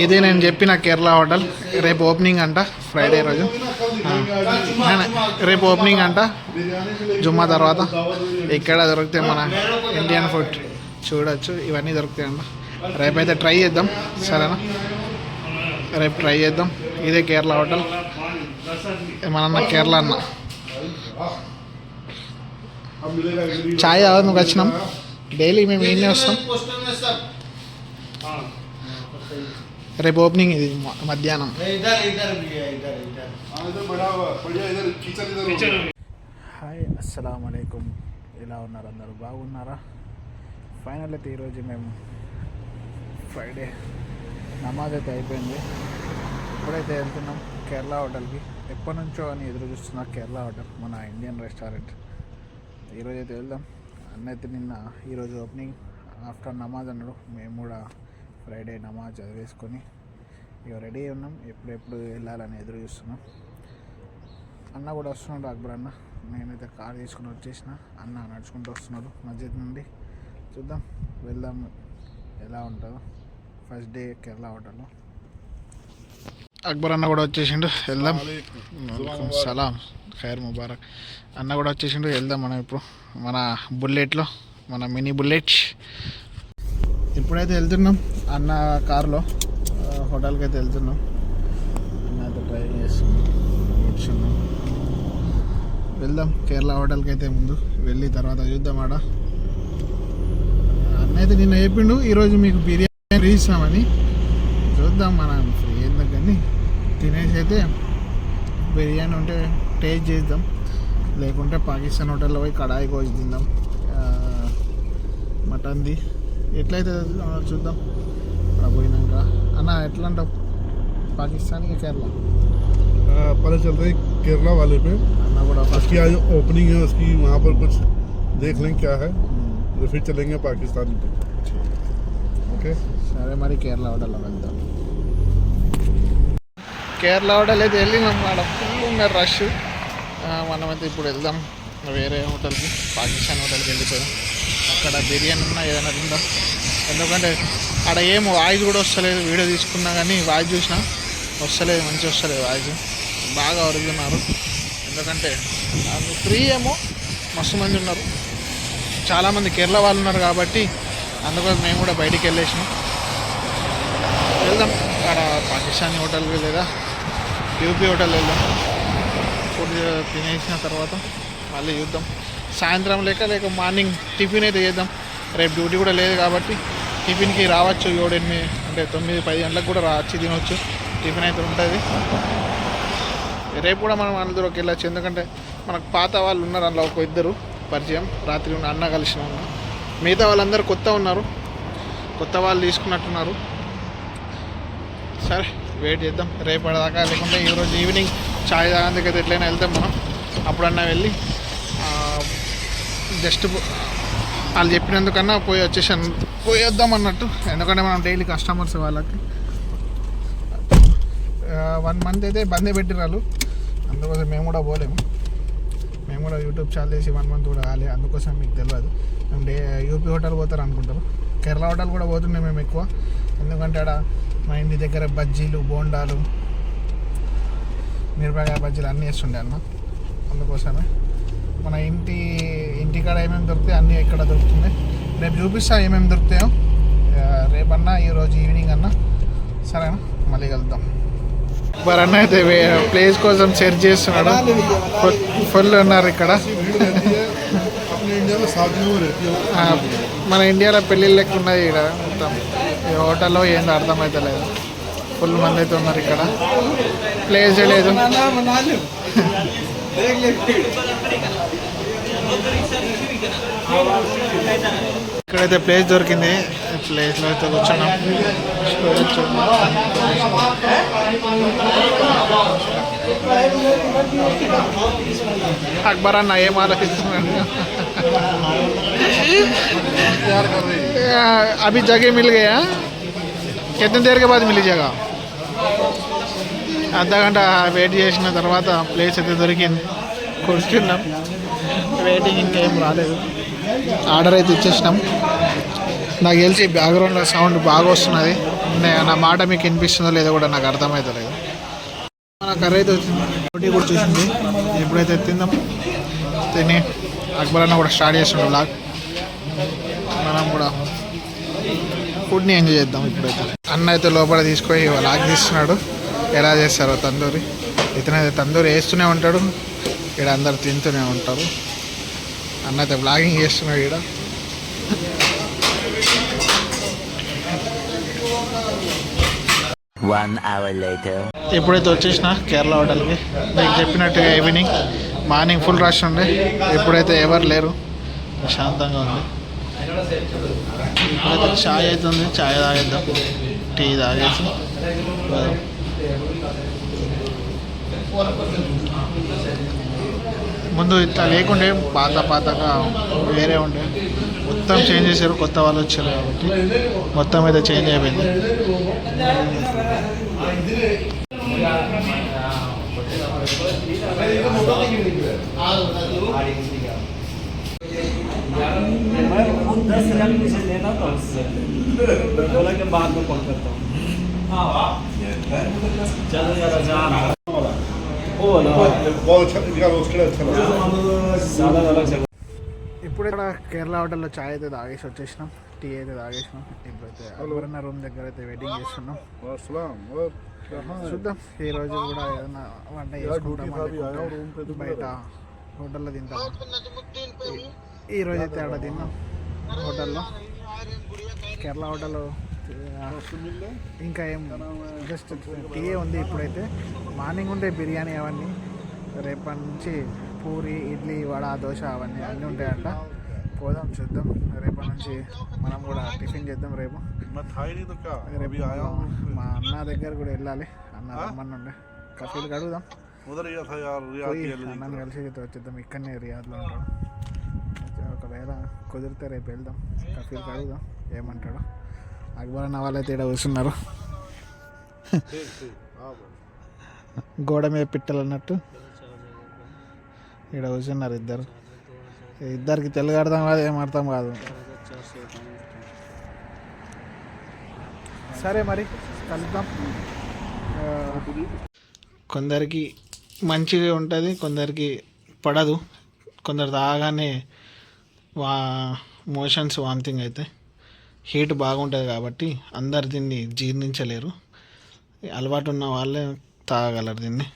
ఇదే నేను చెప్పిన కేరళ హోటల్. రేపు ఓపెనింగ్ అంట, ఫ్రైడే రోజు. రేపు ఓపెనింగ్ అంట, జుమ్మా తర్వాత. ఇక్కడ దొరికితే మన ఇండియన్ ఫుడ్ చూడొచ్చు, ఇవన్నీ దొరుకుతాయి అంట. రేపైతే ట్రై చేద్దాం, సరేనా? రేపు ట్రై చేద్దాం. ఇదే కేరళ హోటల్, మన అన్న కేరళ అన్న. చాయ్ తాగడానికి వచ్చినాం, డైలీ మేము ఈయనే వస్తాం. రేపు ఓపెనింగ్ ఇది మధ్యాహ్నం. హాయ్, అస్సలాము అలైకుం. ఎలా ఉన్నారు అందరూ? బాగున్నారా? ఫైనల్ అయితే ఈరోజు మేము ఫ్రైడే నమాజ్ అయితే అయిపోయింది. ఇప్పుడైతే వెళ్తున్నాం కేరళ హోటల్కి. ఎప్పటి నుంచో అని ఎదురు చూస్తున్నా కేరళ హోటల్, మన ఇండియన్ రెస్టారెంట్. ఈరోజు అయితే వెళ్దాం. అన్నైతే నిన్న ఈరోజు ఓపెనింగ్ ఆఫ్టర్ నమాజ్ అన్నాడు. మేము కూడా ఫ్రైడే నమాజ్ చదివేసుకొని ఇక రెడీ ఉన్నాం. ఎప్పుడెప్పుడు వెళ్ళాలని ఎదురు చూస్తున్నాం. అన్న కూడా వస్తున్నాడు, అక్బర్ అన్న. నేనైతే కార్ తీసుకుని వచ్చేసిన, అన్న నడుచుకుంటూ వస్తున్నాడు మస్జిద్ నుండి. చూద్దాం, వెళ్దాం ఎలా ఉంటుందో. ఫస్ట్ డే కేరళ హోటల్లో. అక్బర్ అన్న కూడా వచ్చేసిండు, వెళ్దాం. సలాం, ఖైర్ ముబారక్. అన్న కూడా వచ్చేసిండు, వెళ్దాం. మనం ఇప్పుడు మన బుల్లెట్లో, మన మినీ బుల్లెట్. ఇప్పుడైతే వెళ్తున్నాం అన్న కార్లో హోటల్కి అయితే వెళ్తున్నాం. అన్న అయితే డ్రైవింగ్ చేస్తున్నాం, కూర్చున్నాం. వెళ్దాం కేరళ హోటల్కి అయితే. ముందు వెళ్ళి తర్వాత చూద్దాం. ఆడ అన్న అయితే నిన్న చెప్పిండు ఈరోజు మీకు బిర్యానీ ఫ్రీ ఇస్తామని. చూద్దాం, మనం ఫ్రీ ఎందుకని తినేసి అయితే బిర్యానీ ఉంటే టేస్ట్ చేద్దాం, లేకుంటే పాకిస్తాన్ హోటల్లో పోయి కడాయి కోసి తిందాం మటన్ది. ఎట్లయితే చూద్దాం అక్కడ పోయినాక. అన్న ఎట్లా అంటావు పాకిస్తాన్ की केरला? पता चल रहा है केरला वाले पे अन्ना बड़ा उसकी आज ओपनिंग है, उसकी वहाँ पर कुछ देख लेंगे क्या है, तो फिर चलेंगे पाकिस्तान पे. ఓకే సరే, మరి కేరళ హోటల్లో వెళ్దాం. కేరళ హోటల్ అయితే వెళ్ళినాం. అక్కడ ఫుల్ ఉన్నారు రష్. మనమైతే ఇప్పుడు వెళ్దాం వేరే హోటల్కి, పాకిస్తాన్ హోటల్కి వెళ్ళిపోయాం. అక్కడ బిర్యానీ ఉన్నా ఏదైనా తిందాం. ఎందుకంటే అక్కడ ఏం వాయిస్ కూడా వస్తలేదు. వీడియో తీసుకున్నా కానీ వాయిస్ చూసినా వస్తలేదు, మంచిగా వస్తలేదు వాయిస్. బాగా అడుగుతున్నారు, ఎందుకంటే ఫ్రీ ఏమో మస్తు మంది ఉన్నారు, చాలామంది కేరళ వాళ్ళు ఉన్నారు కాబట్టి అందుకోసం మేము కూడా బయటికి వెళ్ళేసినాం. వెళ్దాం అక్కడ పాకిస్తానీ హోటల్కి లేదా యూపీ హోటల్ వెళ్దాం. ఫుడ్ తినేసిన తర్వాత మళ్ళీ చూద్దాం. సాయంత్రం లేక మార్నింగ్ టిఫిన్ అయితే చేద్దాం. రేపు డ్యూటీ కూడా లేదు కాబట్టి టిఫిన్కి రావచ్చు. 7-8 అంటే 9-10 గంటలకు కూడా వచ్చి తినవచ్చు. టిఫిన్ అయితే ఉంటుంది. రేపు కూడా మనం అందరికి వెళ్ళచ్చు, ఎందుకంటే మనకు పాత వాళ్ళు ఉన్నారు అందులో ఒక ఇద్దరు పరిచయం. రాత్రి ఉన్న అన్న కలిసిన ఉన్న, మిగతా వాళ్ళందరూ కొత్త ఉన్నారు, కొత్త వాళ్ళు తీసుకున్నట్టున్నారు. సరే వెయిట్ చేద్దాం రేపటిదాకా. లేకుంటే ఈరోజు ఈవినింగ్ చాయ్ తాగేందుకు అయితే ఎట్లయినా వెళ్తాం మనం. అప్పుడన్నా వెళ్ళి జస్ట్ వాళ్ళు చెప్పినందుకన్నా పోయి వద్దాం అన్నట్టు. ఎందుకంటే మనం డైలీ కస్టమర్స్ వాళ్ళకి 1 మంత్ అయితే బందే పెట్టిరాళ్ళు. అందుకోసం మేము కూడా పోలేము. మేము కూడా యూట్యూబ్ ఛానల్ చేసి 1 మంత్ కూడా కాలే. అందుకోసం మీకు తెలియదు. మేము యూపీ హోటల్ పోతారు అనుకుంటారు. కేరళ హోటల్ కూడా పోతున్నాం మేము ఎక్కువ, ఎందుకంటే ఆడ మా ఇంటి దగ్గర బజ్జీలు, బోండాలు, మిరపకాయ బజ్జీలు అన్నీ వేస్తుండే అన్న. అందుకోసమే మన ఇంటికాడ ఏమేమి దొరుకుతాయి అన్నీ ఇక్కడ దొరుకుతున్నాయి. రేపు చూపిస్తా ఏమేమి దొరుకుతాయో రేపన్నా, ఈరోజు ఈవినింగ్ అన్నా. సరేనా, మళ్ళీ కలుద్దాం. మరి అన్న అయితే ప్లేస్ కోసం సెర్చ్ చేస్తున్నాడు. ఫుల్ ఉన్నారు ఇక్కడ. మన ఇండియాలో పెళ్ళిళ్ళు లెక్క ఉన్నాయి ఇక్కడ మొత్తం. ఈ హోటల్లో ఏందో అర్థమవుతలేదు. ఫుల్ మంది అయితే ఉన్నారు ఇక్కడ. ప్లేస్ లేదు. ఇక్కడైతే ప్లేస్ దొరికింది. ప్లేస్లో అయితే కూర్చున్నాం. అక్బర్ అన్న ఏం ఆలోచిస్తున్నాడు? अभी जगह मिल गया? कितनी देर के बाद मिली जगह? అర్ధ గంట వెయిట్ చేసిన తర్వాత ప్లేస్ అయితే దొరికింది. కూర్చున్నాం. వెయిటింగ్ ఇంకేం రాలేదు. ఆర్డర్ అయితే ఇచ్చేసినాం. నాకు తెలిసి బ్యాక్గ్రౌండ్లో సౌండ్ బాగా వస్తున్నది. నా మాట మీకు వినిపిస్తుందో లేదో కూడా నాకు అర్థమవుతలేదు. మన కర్రీ అయితే వచ్చింది, రోటీ కూడా చూసింది. ఎప్పుడైతే తిందాం తిని అక్బర్ అన్న కూడా స్టార్ట్ చేస్తుండే బ్లాగ్. మనం కూడా ఫుడ్ని ఎంజాయ్ చేద్దాం. ఇప్పుడైతే అన్న అయితే లోపల తీసుకొని బ్లాగ్ తీస్తున్నాడు, ఎలా చేస్తారో తందూరి. ఇతనైతే తందూరి వేస్తూనే ఉంటాడు, ఇక్కడ అందరు తింటూనే ఉంటారు. అన్న అయితే బ్లాగింగ్ చేస్తున్నాడు ఇక్కడ. ఎప్పుడైతే వచ్చేసిన కేరళ హోటల్కి, మీకు చెప్పినట్టుగా ఈవినింగ్ మార్నింగ్ ఫుల్ రష్ ఉండే, ఎప్పుడైతే ఎవరు లేరు, ప్రశాంతంగా ఉంది. ఇప్పుడైతే ఛాయ్ అవుతుంది, ఛాయ్ తాగేద్దాం, టీ తాగేసి ముందు ఇట్లా లేకుండే, పాతగా వేరే ఉండే, మొత్తం చేంజ్ చేశారు, కొత్త వాళ్ళు వచ్చారు కాబట్టి మొత్తం అయితే చేంజ్ అయిపోయింది. ఇప్పుడు ఇక్కడ కేరళ హోటల్లో చాయ్ అయితే తాగేసి వచ్చేసినాం, టీ అయితే తాగేసినాం. ఇప్పుడైతే ఎవరైనా రూమ్ దగ్గర అయితే వెయిటింగ్ చేస్తున్నాం. చూద్దాం ఈరోజు కూడా ఏదైనా వంట చేసుకుంటామా, బయట హోటల్లో తింటాం. ఈరోజు అయితే అక్కడ తిన్నాం హోటల్లో, కేరళ హోటల్లో. ఇంకా ఏం జస్ట్ టీ ఉంది. ఇప్పుడైతే మార్నింగ్ ఉండే బిర్యానీ అవన్నీ, రేపటి నుంచి పూరి, ఇడ్లీ, వడ, దోశ అవన్నీ అన్నీ ఉంటాయంట. పోదాం చూద్దాం. రేపటి నుంచి మనం కూడా టిఫిన్ చేద్దాం. రేపు మా అన్న దగ్గర కూడా వెళ్ళాలి, అన్న రమ్మన్నుండే. కఫీలు అడుగుదాం, అన్నని కలిసి వచ్చేద్దాం. ఇక్కడనే రియాద్లో ఉంటాడు. ఒకవేళ కుదిరితే రేపు వెళ్దాం, కఫీలు అడుగుదాం ఏమంటాడు. అక్బర్ అన్న వాళ్ళైతే ఇక్కడ కూర్చున్నారు, గోడ మీద పిట్టలు అన్నట్టు ఇక్కడ కూర్చున్నారు ఇద్దరికి తెలుగు అర్థం కాదు, ఏం అర్థం కాదు. సరే మరి కలుద్దాం. కొందరికి మంచిగా ఉంటుంది, కొందరికి పడదు. కొందరు తాగానే మోషన్స్ వామిటింగ్ అయితే హీట్ బాగుంటుంది కాబట్టి అందరు దీన్ని జీర్ణించలేరు. అలవాటు ఉన్న వాళ్ళే తాగలరు దీన్ని.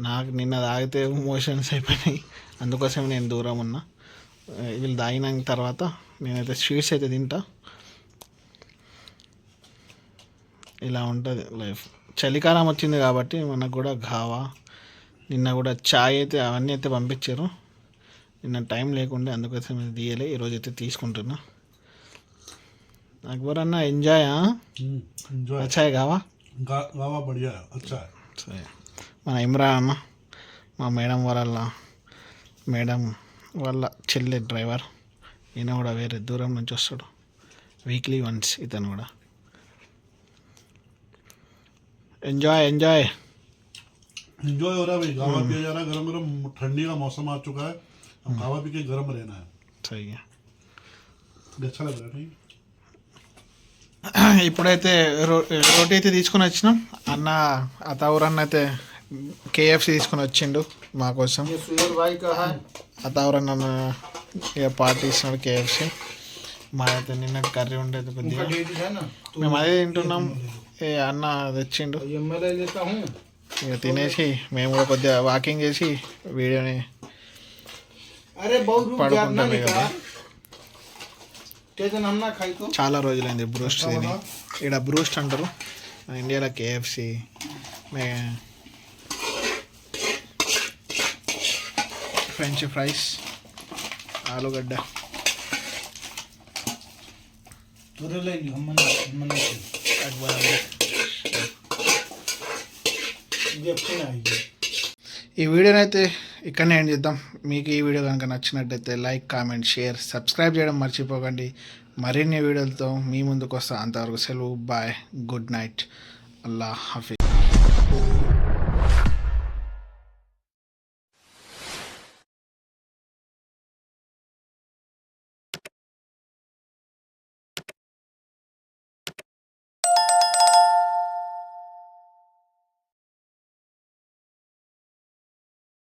నాకు నిన్న తాగితే మోషన్స్ అయిపోయినాయి, అందుకోసం నేను దూరం ఉన్నా. వీళ్ళు తాగిన తర్వాత నేనైతే స్వీట్స్ అయితే తింటా. ఇలా ఉంటుంది లైఫ్. చలికాలం వచ్చింది కాబట్టి మనకు కూడా ఘావా, నిన్న కూడా చాయ్ అయితే అవన్నీ అయితే పంపించారు. నిన్న టైం లేకుండే, అందుకోసం ఇది తీయలే, ఈరోజు అయితే తీసుకుంటున్నా. అక్బర్ అన్న ఎంజాయ్ వచ్చాయి గావా బడియా అచ్చా. మన ఇమ్రాన్ అన్న మా మేడం వాళ్ళ చెల్లె డ్రైవర్, ఈయన కూడా వేరే దూరం నుంచి వస్తాడు, వీక్లీ వన్స్. ఇతను కూడా ఎంజాయ్ हो रहा है भाई. गावा पिया जा रहा है गरम गरम. ठंडी का मौसम आ चुका है, अब गावा पी के गरम रहना है. सही है, अच्छा लग रहा है. ఇప్పుడైతే రోటీ అయితే తీసుకొని వచ్చినాం. అన్న అతావుర్ అన్న అయితే కేఎఫ్సి తీసుకొని వచ్చిండు మా కోసం. అతావుర్ అన్న ఇక పార్టీ ఇస్తున్నాడు కేఎఫ్సి. మా అయితే నిన్న కర్రీ ఉండేది కొద్దిగా, మేము అదే తింటున్నాం. అన్న తెచ్చిండు, ఇక తినేసి మేము కూడా కొద్దిగా వాకింగ్ చేసి వీడియోని పడుకుంటాం. కదా చాలా రోజులైంది బ్రూస్ట్ తిని. ఇక్కడ బ్రూస్ట్ అంటారు, ఇండియాలో కేఎఫ్సి. ఫ్రెంచ్ ఫ్రైస్, ఆలుగడ్డ. ఈ వీడియోని అయితే ఇక్కడనే ఎండ్ చేద్దాం. మీకు ఈ వీడియో కనుక నచ్చినట్టయితే లైక్, కామెంట్, షేర్, సబ్స్క్రైబ్ చేయడం మర్చిపోకండి. మరిన్ని వీడియోలతో మీ ముందుకు వస్తా. అంతవరకు సెలవు, బాయ్, గుడ్ నైట్, అల్లా హాఫీజ్.